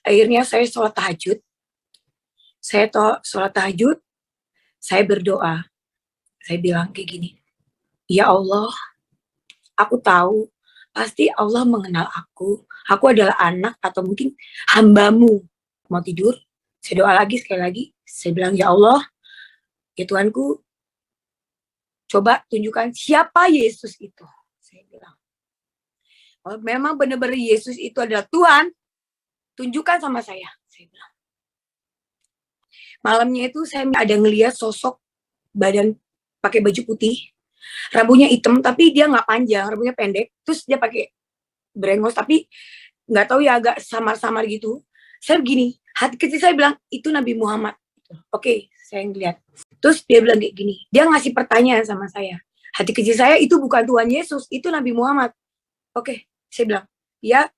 Akhirnya saya sholat tahajud. Sholat tahajud, saya berdoa. Saya bilang kayak gini, ya Allah, aku tahu pasti Allah mengenal aku. Aku adalah anak atau mungkin hambamu. Mau tidur, saya doa lagi sekali lagi. Saya bilang, ya Allah, ya Tuhanku, coba tunjukkan siapa Yesus itu. Saya bilang, kalau memang benar-benar Yesus itu adalah Tuhan, tunjukkan sama saya. Saya bilang. Malamnya itu saya ada ngelihat sosok badan pakai baju putih, rambutnya hitam tapi dia nggak panjang, rambutnya pendek, terus dia pakai brengos tapi nggak tahu ya agak samar-samar gitu. Saya begini, hati kecil saya bilang itu Nabi Muhammad. Oke, saya ngeliat. Terus dia bilang kayak gini, dia ngasih pertanyaan sama saya. Hati kecil saya itu bukan Tuhan Yesus, itu Nabi Muhammad. Oke, saya bilang, ya.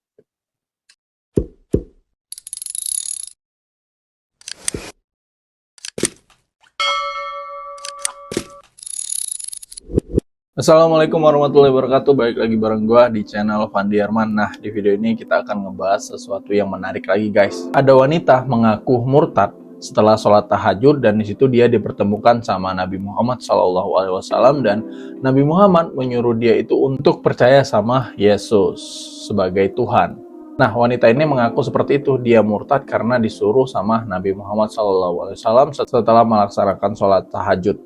Assalamualaikum warahmatullahi wabarakatuh. Balik lagi bareng gue di channel Fandi Arman. Nah, di video ini kita akan ngebahas sesuatu yang menarik lagi, guys. Ada wanita mengaku murtad setelah sholat tahajud dan di situ dia dipertemukan sama Nabi Muhammad SAW dan Nabi Muhammad menyuruh dia itu untuk percaya sama Yesus sebagai Tuhan. Nah, wanita ini mengaku seperti itu. Dia murtad karena disuruh sama Nabi Muhammad SAW setelah melaksanakan sholat tahajud.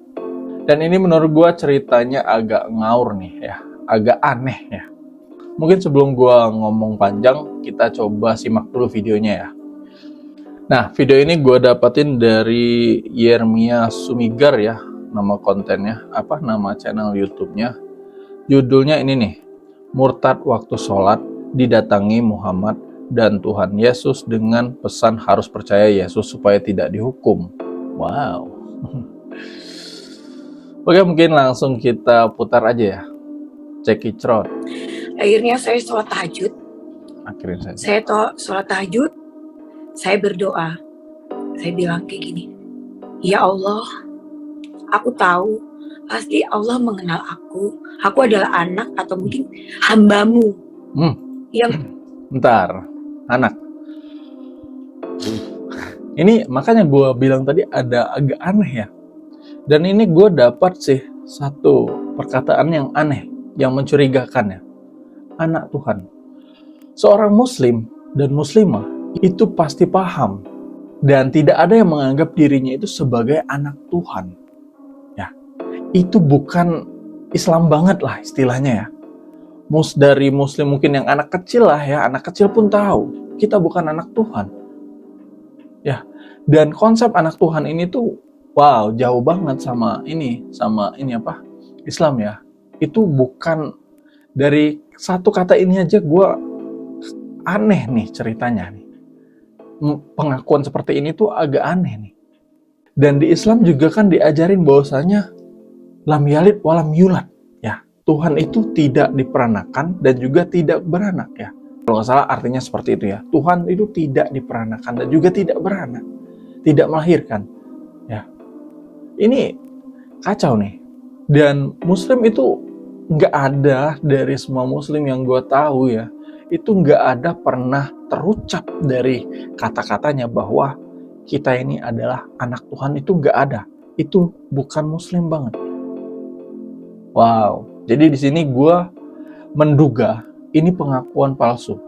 Dan ini menurut gue ceritanya agak ngaur nih ya, agak aneh ya. Mungkin sebelum gue ngomong panjang, kita coba simak dulu videonya ya. Nah, video ini gue dapetin dari Yermia Sumigar ya, nama kontennya, nama channel YouTube-nya. Judulnya ini nih, Murtad Waktu Sholat Didatangi Muhammad dan Tuhan Yesus dengan pesan harus percaya Yesus supaya tidak dihukum. Wow. Oke, mungkin langsung kita putar aja ya. Check it out. Akhirnya saya sholat tahajud. Akhirnya saya sholat tahajud, saya berdoa. Saya bilang kayak gini, ya Allah, aku tahu pasti Allah mengenal aku. Aku adalah anak atau mungkin hambamu. Yang bentar, anak. Ini makanya gue bilang tadi ada agak aneh ya. Dan ini gue dapat sih satu perkataan yang aneh, yang mencurigakan ya. Anak Tuhan. Seorang muslim dan muslimah itu pasti paham. Dan tidak ada yang menganggap dirinya itu sebagai anak Tuhan. Ya, itu bukan Islam banget lah istilahnya ya. Dari muslim mungkin yang anak kecil lah ya, anak kecil pun tahu kita bukan anak Tuhan. Ya, dan konsep anak Tuhan ini tuh wow, jauh banget sama ini Islam ya. Itu bukan dari satu kata ini aja gue aneh nih ceritanya nih. Pengakuan seperti ini tuh agak aneh nih. Dan di Islam juga kan diajarin bahwasanya lam yalid walam yulad ya. Tuhan itu tidak diperanakan dan juga tidak beranak ya. Kalau nggak salah artinya seperti itu ya. Tuhan itu tidak diperanakan dan juga tidak beranak, tidak melahirkan ya. Ini kacau nih. Dan muslim itu nggak ada, dari semua muslim yang gue tahu ya, itu nggak ada pernah terucap dari kata-katanya bahwa kita ini adalah anak Tuhan. Itu nggak ada. Itu bukan muslim banget. Wow. Jadi di sini gue menduga ini pengakuan palsu,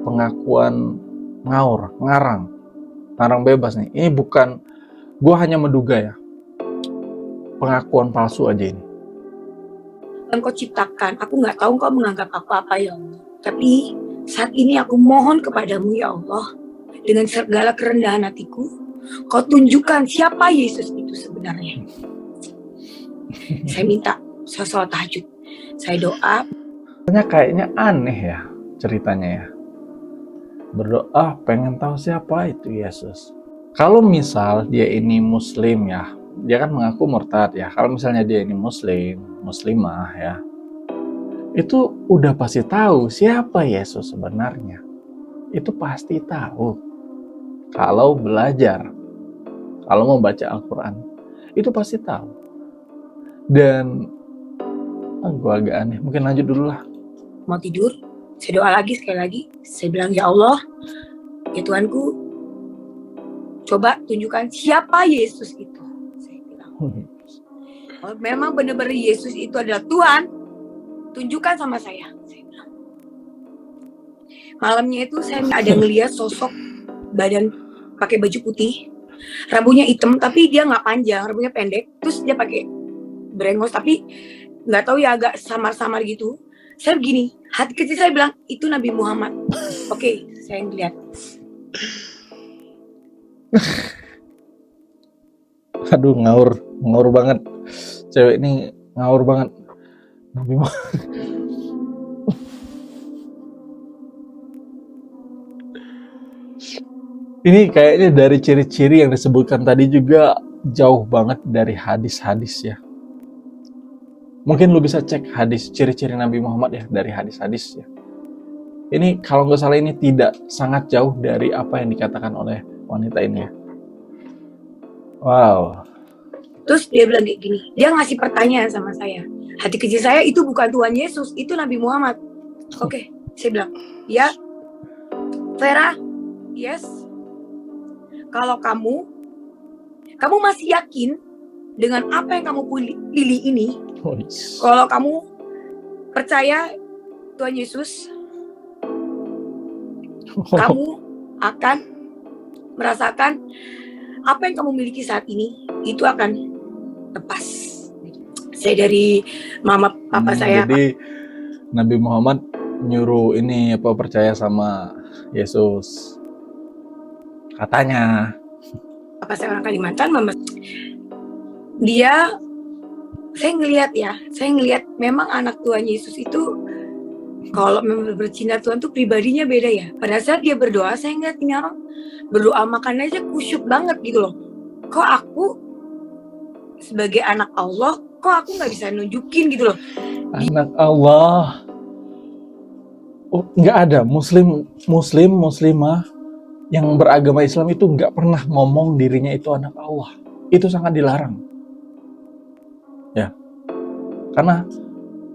pengakuan ngaur, ngarang bebas nih. Ini bukan, gue hanya menduga ya, pengakuan palsu aja ini. Engkau ciptakan, aku nggak tahu engkau menganggap aku apa ya Allah. Tapi saat ini aku mohon kepadamu ya Allah, dengan segala kerendahan hatiku, kau tunjukkan siapa Yesus itu sebenarnya. Saya minta, saya sholat tahajud, saya doa. Kayaknya aneh ya ceritanya ya. Berdoa pengen tahu siapa itu Yesus. Kalau misal dia ini muslim ya, dia kan mengaku murtad ya. Kalau misalnya dia ini muslimah ya, itu udah pasti tahu siapa Yesus sebenarnya. Itu pasti tahu. Kalau belajar, kalau mau baca Al-Quran, itu pasti tahu. Dan gue agak aneh. Mungkin lanjut dulu lah. Mau tidur, saya doa lagi sekali lagi. Saya bilang, ya Allah, Ya Tuhanku, coba tunjukkan siapa Yesus itu. Saya bilang, kalau memang benar-benar Yesus itu adalah Tuhan, tunjukkan sama saya. Saya bilang. Malamnya itu saya ada ngelihat sosok badan pakai baju putih, rambutnya hitam tapi dia nggak panjang, rambutnya pendek, terus dia pakai brengos tapi nggak tahu ya, agak samar-samar gitu. Saya begini, hati kecil saya bilang itu Nabi Muhammad. Oke, saya ngeliat. Aduh, ngawur banget. Cewek ini ngawur banget. Nabi Muhammad. Ini kayaknya dari ciri-ciri yang disebutkan tadi juga jauh banget dari hadis-hadis ya. Mungkin lu bisa cek hadis ciri-ciri Nabi Muhammad ya dari hadis-hadis ya. Ini kalau nggak salah ini tidak sangat jauh dari apa yang dikatakan oleh wanita ini ya. Wow. Terus dia bilang kayak gini, dia ngasih pertanyaan sama saya. Hati kecil saya itu bukan Tuhan Yesus, itu Nabi Muhammad. Oke, saya bilang, ya Vera, yes. Kalau kamu masih yakin dengan apa yang kamu pilih ini, kalau kamu percaya Tuhan Yesus, kamu akan merasakan apa yang kamu miliki saat ini, itu akan lepas. Saya dari mama papa saya. Jadi Nabi Muhammad nyuruh ini apa percaya sama Yesus. Katanya. Papa saya orang Kalimantan, mama. Saya ngelihat memang anak Tuhan Yesus itu kalau memang bercinta Tuhan tuh pribadinya beda ya. Pada saat dia berdoa, saya ngeliat ini orang berdoa makan aja kusyuk banget gitu loh. Kok aku sebagai anak Allah, kok aku nggak bisa nunjukin gitu loh. Anak Allah. Oh, nggak ada muslimah yang beragama Islam itu nggak pernah ngomong dirinya itu anak Allah. Itu sangat dilarang. Ya. Karena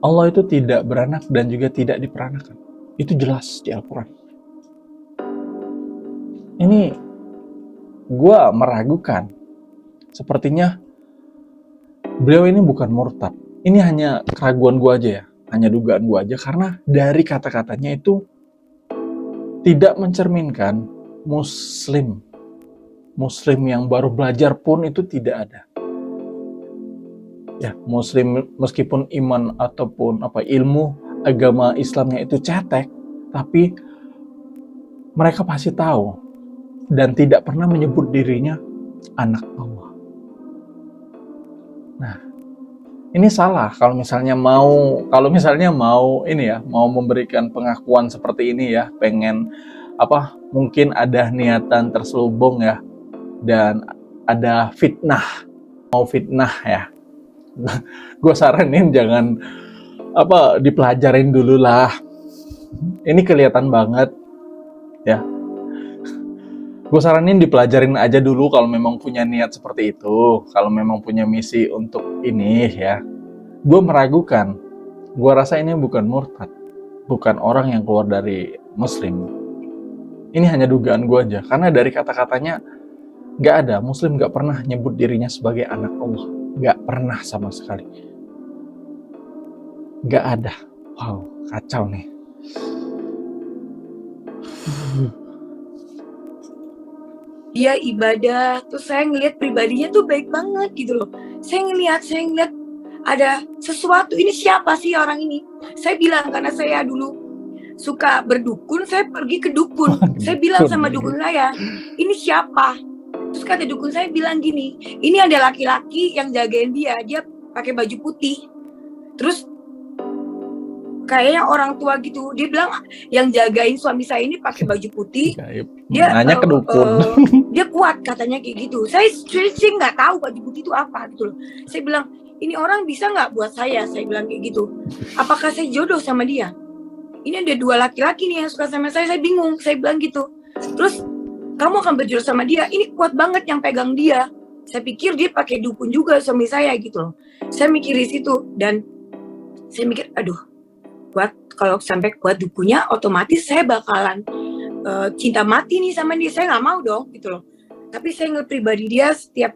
Allah itu tidak beranak dan juga tidak diperanakan. Itu jelas di Al-Quran. Ini gue meragukan. Sepertinya beliau ini bukan murtad. Ini hanya keraguan gue aja ya. Hanya dugaan gue aja. Karena dari kata-katanya itu tidak mencerminkan Muslim yang baru belajar pun itu tidak ada. Ya, Muslim meskipun iman ataupun ilmu agama Islamnya itu cetek, tapi mereka pasti tahu dan tidak pernah menyebut dirinya anak Allah. Nah, ini salah kalau misalnya mau ini ya, mau memberikan pengakuan seperti ini ya, pengen mungkin ada niatan terselubung ya, dan ada mau fitnah ya. Gue saranin jangan dipelajarin dulu lah. Ini kelihatan banget ya. Gue saranin dipelajarin aja dulu kalau memang punya niat seperti itu, kalau memang punya misi untuk ini ya. Gue meragukan. Gue rasa ini bukan murtad, bukan orang yang keluar dari Muslim. Ini hanya dugaan gue aja, karena dari kata-katanya gak ada, Muslim gak pernah nyebut dirinya sebagai anak Allah. Gak pernah sama sekali. Gak ada. Wow, kacau nih. Dia ibadah, terus saya ngelihat pribadinya tuh baik banget gitu loh. Saya ngelihat ada sesuatu, ini siapa sih orang ini? Saya bilang, karena saya dulu suka berdukun, saya pergi ke dukun. Saya bilang sama dukun saya, ini siapa? Terus kata dukun saya bilang gini, ini ada laki-laki yang jagain dia pakai baju putih. Terus kayaknya orang tua gitu, dia bilang yang jagain suami saya ini pakai baju putih. Dia nanya ke dukun. Dia kuat katanya kayak gitu. Saya nggak tahu baju putih itu apa gitu loh. Saya bilang, ini orang bisa nggak buat saya bilang kayak gitu. Apakah saya jodoh sama dia? Ini ada 2 laki-laki nih yang suka sama saya bingung. Saya bilang gitu. Terus kamu akan berjodoh sama dia, ini kuat banget yang pegang dia. Saya pikir dia pakai dukun juga suami saya gitu loh. Saya mikir di situ, dan saya mikir, aduh, kalau sampai kuat dukunnya, otomatis saya bakalan cinta mati nih sama dia, saya nggak mau dong gitu loh. Tapi saya ngeliat pribadi dia setiap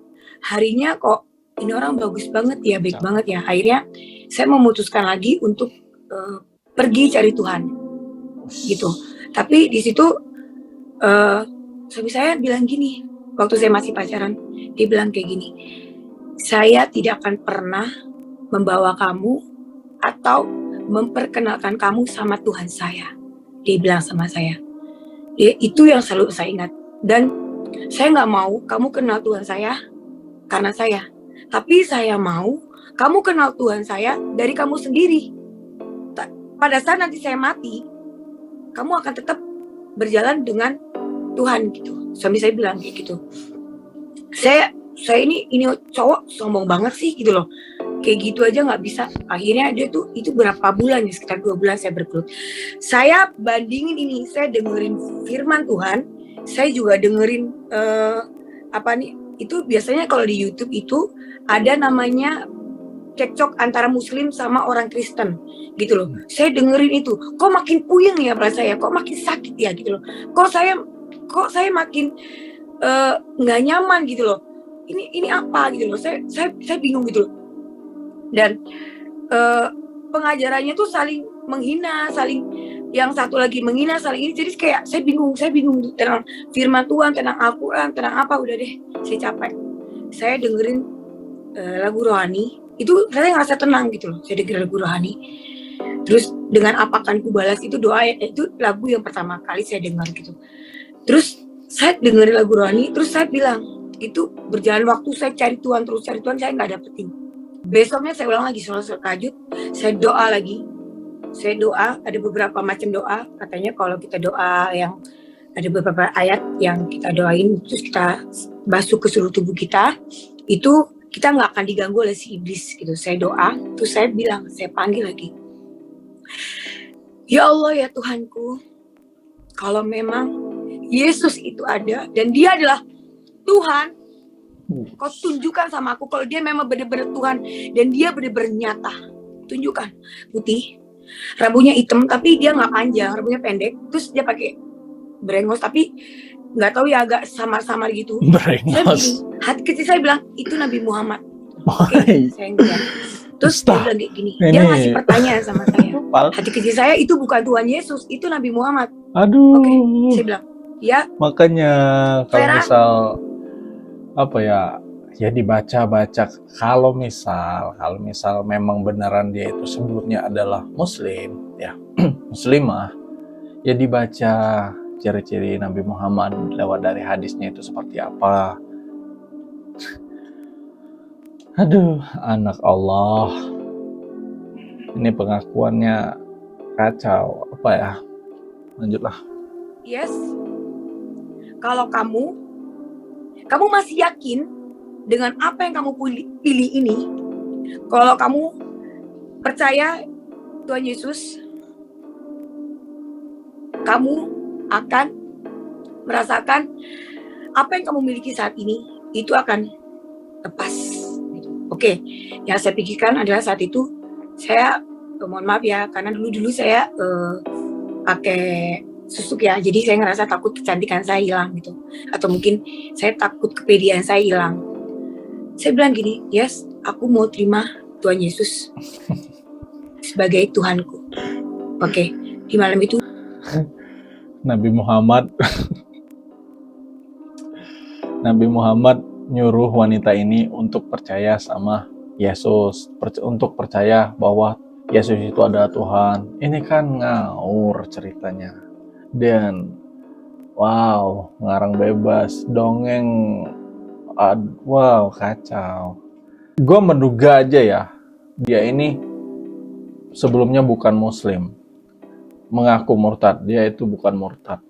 harinya, kok ini orang bagus banget ya, baik banget ya. Akhirnya saya memutuskan lagi untuk pergi cari Tuhan gitu. Tapi di situ suami saya bilang gini, waktu saya masih pacaran, dia bilang kayak gini, saya tidak akan pernah membawa kamu atau memperkenalkan kamu sama Tuhan saya. Dia bilang sama saya. Itu yang selalu saya ingat. Dan saya nggak mau kamu kenal Tuhan saya karena saya. Tapi saya mau kamu kenal Tuhan saya dari kamu sendiri. Pada saat nanti saya mati, kamu akan tetap berjalan dengan Tuhan gitu. Suami saya bilang kayak gitu. Saya ini cowok sombong banget sih gitu loh. Kayak gitu aja nggak bisa. Akhirnya dia tuh itu berapa bulan ya, sekitar 2 bulan saya bergelut. Saya bandingin ini, saya dengerin firman Tuhan, saya juga dengerin itu biasanya kalau di YouTube itu ada namanya cekcok antara Muslim sama orang Kristen gitu loh. Saya dengerin itu, kok makin puyeng ya perasaan saya, kok makin sakit ya gitu loh. Kok saya makin nggak nyaman gitu loh. Ini apa gitu loh. Saya bingung gitu loh. Dan pengajarannya tuh saling menghina, saling yang satu lagi menghina, saling ini. Jadi kayak saya bingung tentang firman Tuhan, tentang Al-Quran, tentang apa. Udah deh, saya capek. Saya dengerin lagu rohani, itu saya ngerasa tenang gitu loh. Saya dengerin lagu rohani. Terus dengan apakan ku balas itu doa, itu lagu yang pertama kali saya dengar gitu. Terus saya dengerin lagu rohani, terus saya bilang, itu berjalan waktu saya cari Tuhan, saya nggak dapetin. Besoknya saya ulang lagi sholat tahajud, saya doa lagi. Saya doa, ada beberapa macam doa. Katanya kalau kita doa yang ada beberapa ayat yang kita doain, terus kita basuh ke seluruh tubuh kita, itu kita nggak akan diganggu oleh si iblis gitu. Saya doa, terus saya bilang, saya panggil lagi. Ya Allah ya Tuhanku, kalau memang Yesus itu ada dan dia adalah Tuhan, kau tunjukkan sama aku kalau dia memang benar-benar Tuhan dan dia benar-benar nyata. Tunjukkan. Putih, rambutnya hitam tapi dia nggak panjang, rambutnya pendek, terus dia pakai brengos tapi nggak tahu ya, agak samar-samar gitu. Brengos. Hati kecil saya bilang itu Nabi Muhammad. Oke, saya bilang. Terus dia bilang kayak gini, dia ngasih pertanyaan sama saya. Hati kecil saya itu bukan Tuhan Yesus, itu Nabi Muhammad. Aduh. Oke, saya bilang, ya. Makanya kalau misal apa ya dibaca-baca, kalau misal memang beneran dia itu sebelumnya adalah Muslim ya, Muslimah, ya dibaca ciri-ciri Nabi Muhammad lewat dari hadisnya itu seperti apa. Aduh, anak Allah, ini pengakuannya kacau. Apa ya, lanjutlah. Yes, kalau kamu masih yakin dengan apa yang kamu pilih ini, kalau kamu percaya Tuhan Yesus, kamu akan merasakan apa yang kamu miliki saat ini itu akan lepas. Oke, yang saya pikirkan adalah saat itu saya mohon maaf ya, karena dulu saya pakai susuk ya, jadi saya ngerasa takut kecantikan saya hilang gitu, atau mungkin saya takut kepedean saya hilang. Saya bilang gini, yes, aku mau terima Tuhan Yesus sebagai Tuhanku. Oke, di malam itu Nabi Muhammad nyuruh wanita ini untuk percaya sama Yesus, untuk percaya bahwa Yesus itu adalah Tuhan. Ini kan ngawur ceritanya. Dan wow, ngarang bebas, dongeng, wow, kacau. Gue menduga aja ya, dia ini sebelumnya bukan Muslim, mengaku murtad. Dia itu bukan murtad.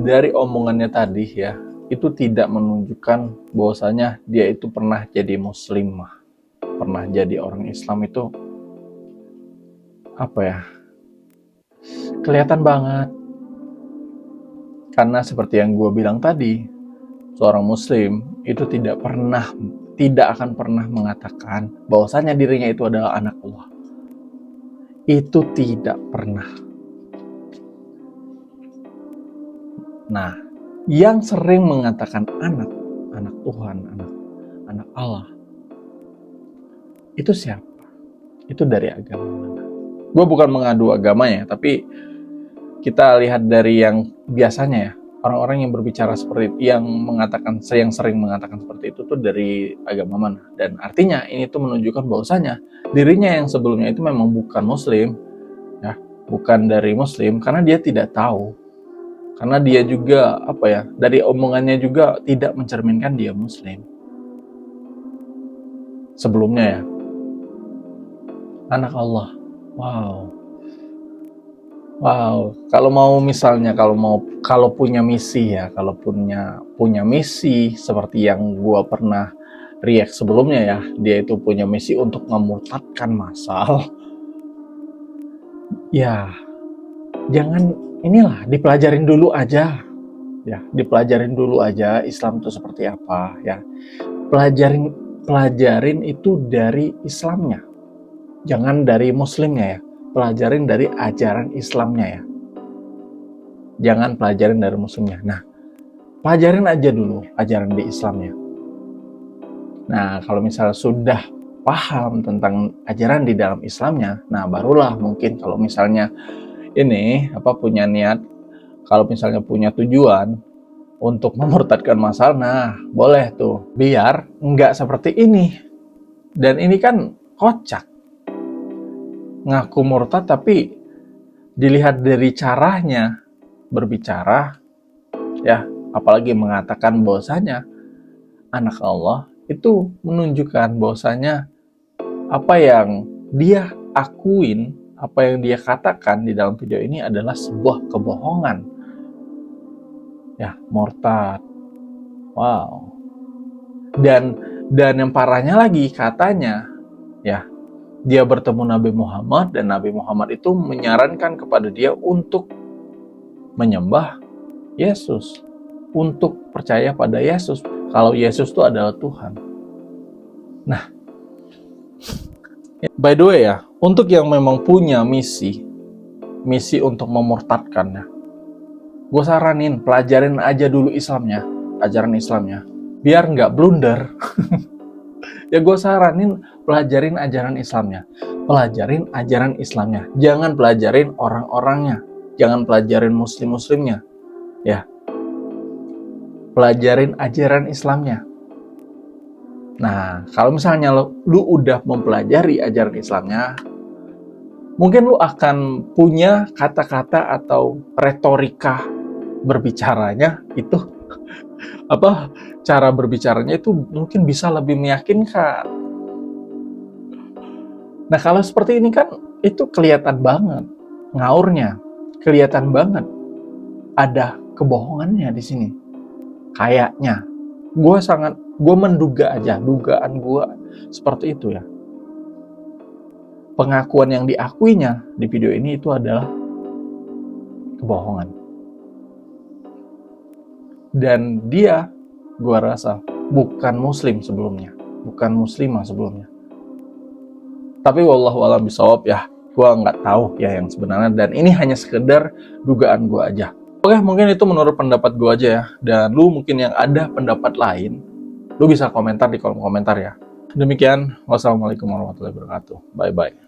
Dari omongannya tadi ya, itu tidak menunjukkan bahwasanya dia itu pernah jadi muslimah, pernah jadi orang Islam. Itu apa ya, kelihatan banget. Karena seperti yang gue bilang tadi, seorang muslim itu tidak akan pernah mengatakan bahwasanya dirinya itu adalah anak Allah. Itu tidak pernah. Nah, yang sering mengatakan anak Tuhan, anak Allah, itu siapa? Itu dari agama mana? Gue bukan mengadu agamanya, tapi kita lihat dari yang biasanya ya, orang-orang yang berbicara seperti itu, yang sering mengatakan seperti itu tuh dari agama mana. Dan artinya ini tuh menunjukkan bahwasanya dirinya yang sebelumnya itu memang bukan muslim, ya, bukan dari muslim, karena dia tidak tahu. Karena dia juga dari omongannya juga tidak mencerminkan dia muslim. Sebelumnya ya, anak Allah. Wow, kalau punya misi ya, kalau punya misi seperti yang gua pernah react sebelumnya ya, dia itu punya misi untuk memurtadkan massal. Ya, jangan dipelajarin dulu aja. Ya, dipelajarin dulu aja Islam itu seperti apa ya. Pelajarin itu dari Islamnya. Jangan dari muslimnya ya. Pelajarin dari ajaran Islamnya ya. Jangan pelajarin dari muslimnya. Nah, pelajarin aja dulu ajaran di Islamnya. Nah, kalau misalnya sudah paham tentang ajaran di dalam Islamnya, nah barulah mungkin kalau misalnya punya niat, kalau misalnya punya tujuan untuk memurtadkan massal, nah boleh tuh, biar nggak seperti ini. Dan ini kan kocak, ngaku murtad tapi dilihat dari caranya berbicara ya, apalagi mengatakan bahwasanya anak Allah, itu menunjukkan bahwasanya apa yang dia akuin, apa yang dia katakan di dalam video ini adalah sebuah kebohongan. Ya, murtad. Wow. Dan yang parahnya lagi, katanya ya, dia bertemu Nabi Muhammad dan Nabi Muhammad itu menyarankan kepada dia untuk menyembah Yesus, untuk percaya pada Yesus, kalau Yesus itu adalah Tuhan. Nah, by the way ya, untuk yang memang punya misi untuk memurtadkan ya, gue saranin pelajarin aja dulu Islamnya, ajaran Islamnya, biar nggak blunder. Ya gue saranin pelajarin ajaran Islamnya, jangan pelajarin orang-orangnya, jangan pelajarin muslimnya, ya, pelajarin ajaran Islamnya. Nah, kalau misalnya lu udah mempelajari ajaran Islamnya, mungkin lu akan punya kata-kata atau retorika berbicaranya itu cara berbicaranya itu mungkin bisa lebih meyakinkan. Nah, kalau seperti ini kan itu kelihatan banget ngaurnya, kelihatan banget ada kebohongannya di sini. Kayaknya gue menduga aja, dugaan gue seperti itu ya. Pengakuan yang diakuinya di video ini itu adalah kebohongan. Dan dia, gue rasa, bukan muslim sebelumnya, bukan muslimah sebelumnya. Tapi wallahu a'lam bishawab ya, gue nggak tahu ya yang sebenarnya, dan ini hanya sekedar dugaan gue aja. Oke, mungkin itu menurut pendapat gue aja ya. Dan lu mungkin yang ada pendapat lain, lu bisa komentar di kolom komentar ya. Demikian, wassalamualaikum warahmatullahi wabarakatuh. Bye-bye.